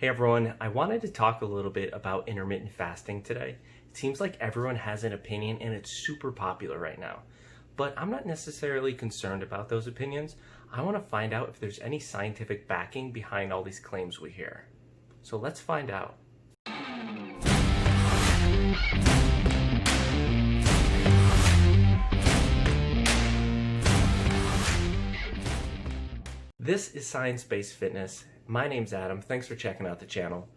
Hey everyone, I wanted to talk a little bit about intermittent fasting today. It seems like everyone has an opinion and it's super popular right now. But I'm not necessarily concerned about those opinions. I want to find out if there's any scientific backing behind all these claims we hear. So let's find out. This is Science-Based Fitness. My name's Adam. Thanks for checking out the channel.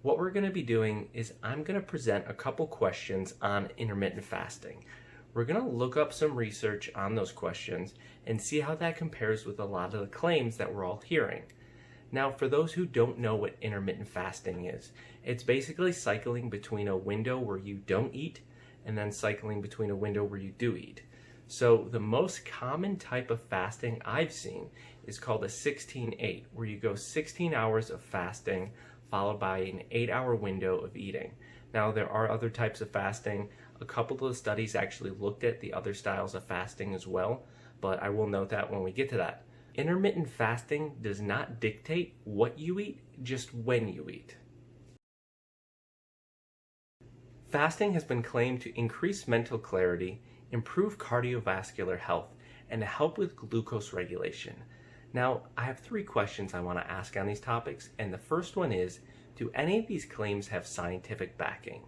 What we're going to be doing is I'm going to present a couple questions on intermittent fasting. We're going to look up some research on those questions and see how that compares with a lot of the claims that we're all hearing. Now, for those who don't know what intermittent fasting is, it's basically cycling between a window where you don't eat and then cycling between a window where you do eat. So the most common type of fasting I've seen is called a 16-8, where you go 16 hours of fasting followed by an 8-hour window of eating. Now, there are other types of fasting. A couple of the studies actually looked at the other styles of fasting as well, but I will note that when we get to that. Intermittent fasting does not dictate what you eat, just when you eat. Fasting has been claimed to increase mental clarity, improve cardiovascular health, and help with glucose regulation. Now, I have 3 questions I want to ask on these topics, and the first one is, do any of these claims have scientific backing?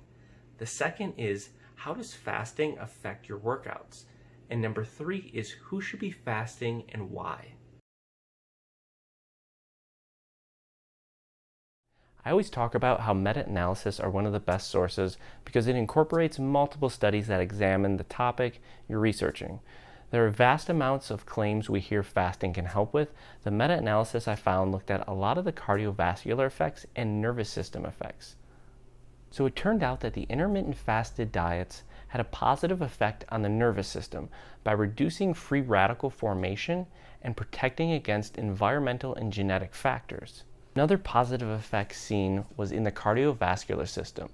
The second is, how does fasting affect your workouts? And number 3 is, who should be fasting and why? I always talk about how meta-analysis are one of the best sources because it incorporates multiple studies that examine the topic you're researching. There are vast amounts of claims we hear fasting can help with. The meta-analysis I found looked at a lot of the cardiovascular effects and nervous system effects. So it turned out that the intermittent fasted diets had a positive effect on the nervous system by reducing free radical formation and protecting against environmental and genetic factors. Another positive effect seen was in the cardiovascular system.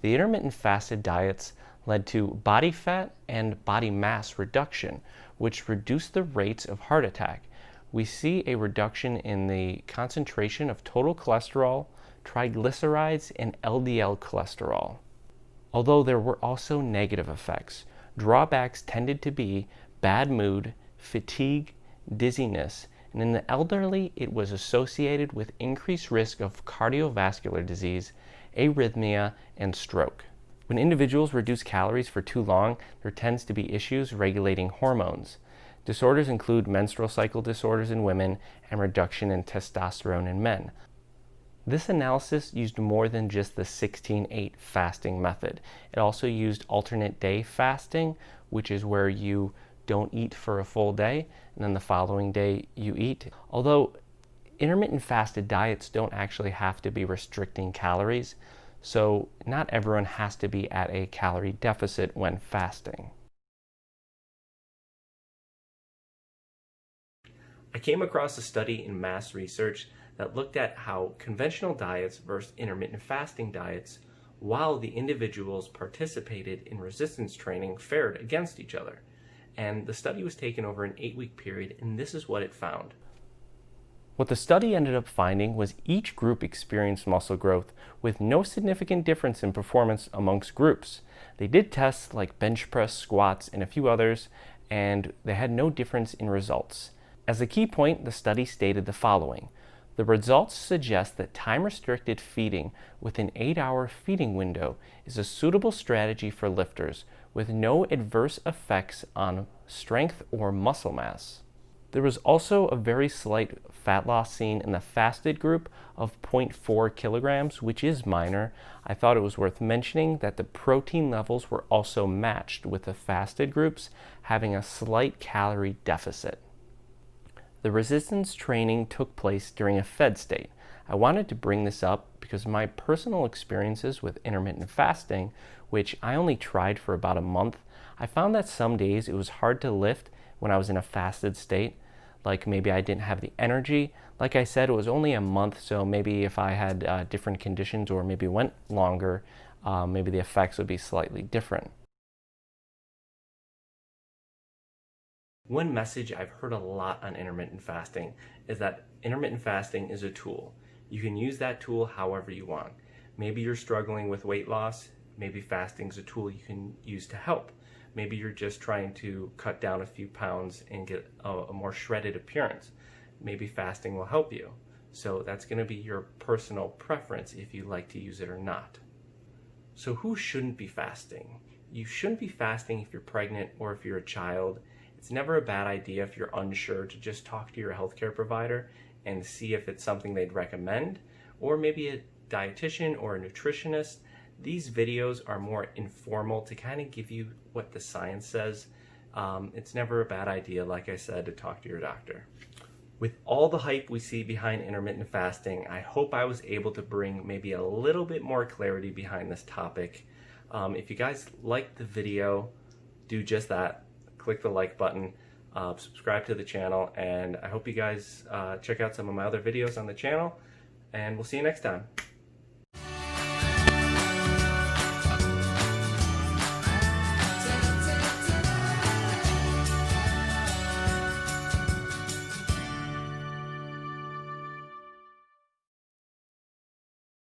The intermittent fasted diets led to body fat and body mass reduction, which reduced the rates of heart attack. We see a reduction in the concentration of total cholesterol, triglycerides, and LDL cholesterol. Although there were also negative effects, drawbacks tended to be bad mood, fatigue, dizziness, and in the elderly, it was associated with increased risk of cardiovascular disease, arrhythmia, and stroke. When individuals reduce calories for too long, there tends to be issues regulating hormones. Disorders include menstrual cycle disorders in women and reduction in testosterone in men. This analysis used more than just the 16-8 fasting method. It also used alternate day fasting, which is where you don't eat for a full day, and then the following day you eat. Although intermittent fasted diets don't actually have to be restricting calories, so not everyone has to be at a calorie deficit when fasting. I came across a study in Mass Research that looked at how conventional diets versus intermittent fasting diets, while the individuals participated in resistance training, fared against each other. And the study was taken over an 8-week period, and this is what it found. What the study ended up finding was each group experienced muscle growth with no significant difference in performance amongst groups. They did tests like bench press, squats, and a few others, and they had no difference in results. As a key point, the study stated the following. The results suggest that time-restricted feeding with an 8-hour feeding window is a suitable strategy for lifters with no adverse effects on strength or muscle mass. There was also a very slight fat loss seen in the fasted group of 0.4 kilograms, which is minor. I thought it was worth mentioning that the protein levels were also matched with the fasted groups, having a slight calorie deficit. The resistance training took place during a fed state. I wanted to bring this up because my personal experiences with intermittent fasting, which I only tried for about a month, I found that some days it was hard to lift when I was in a fasted state. Like maybe I didn't have the energy. Like I said, it was only a month, so maybe if I had different conditions or maybe went longer, maybe the effects would be slightly different. One message I've heard a lot on intermittent fasting is that intermittent fasting is a tool. You can use that tool however you want. Maybe you're struggling with weight loss. Maybe fasting is a tool you can use to help. Maybe you're just trying to cut down a few pounds and get a more shredded appearance. Maybe fasting will help you. So that's going to be your personal preference if you like to use it or not. So who shouldn't be fasting? You shouldn't be fasting if you're pregnant or if you're a child. It's never a bad idea if you're unsure to just talk to your healthcare provider and see if it's something they'd recommend, or maybe a dietitian or a nutritionist. These videos are more informal to kind of give you what the science says. It's never a bad idea, like I said, to talk to your doctor. With all the hype we see behind intermittent fasting, I hope I was able to bring maybe a little bit more clarity behind this topic. If you guys liked the video, do just that. Click the like button, subscribe to the channel, and I hope you guys check out some of my other videos on the channel, and we'll see you next time.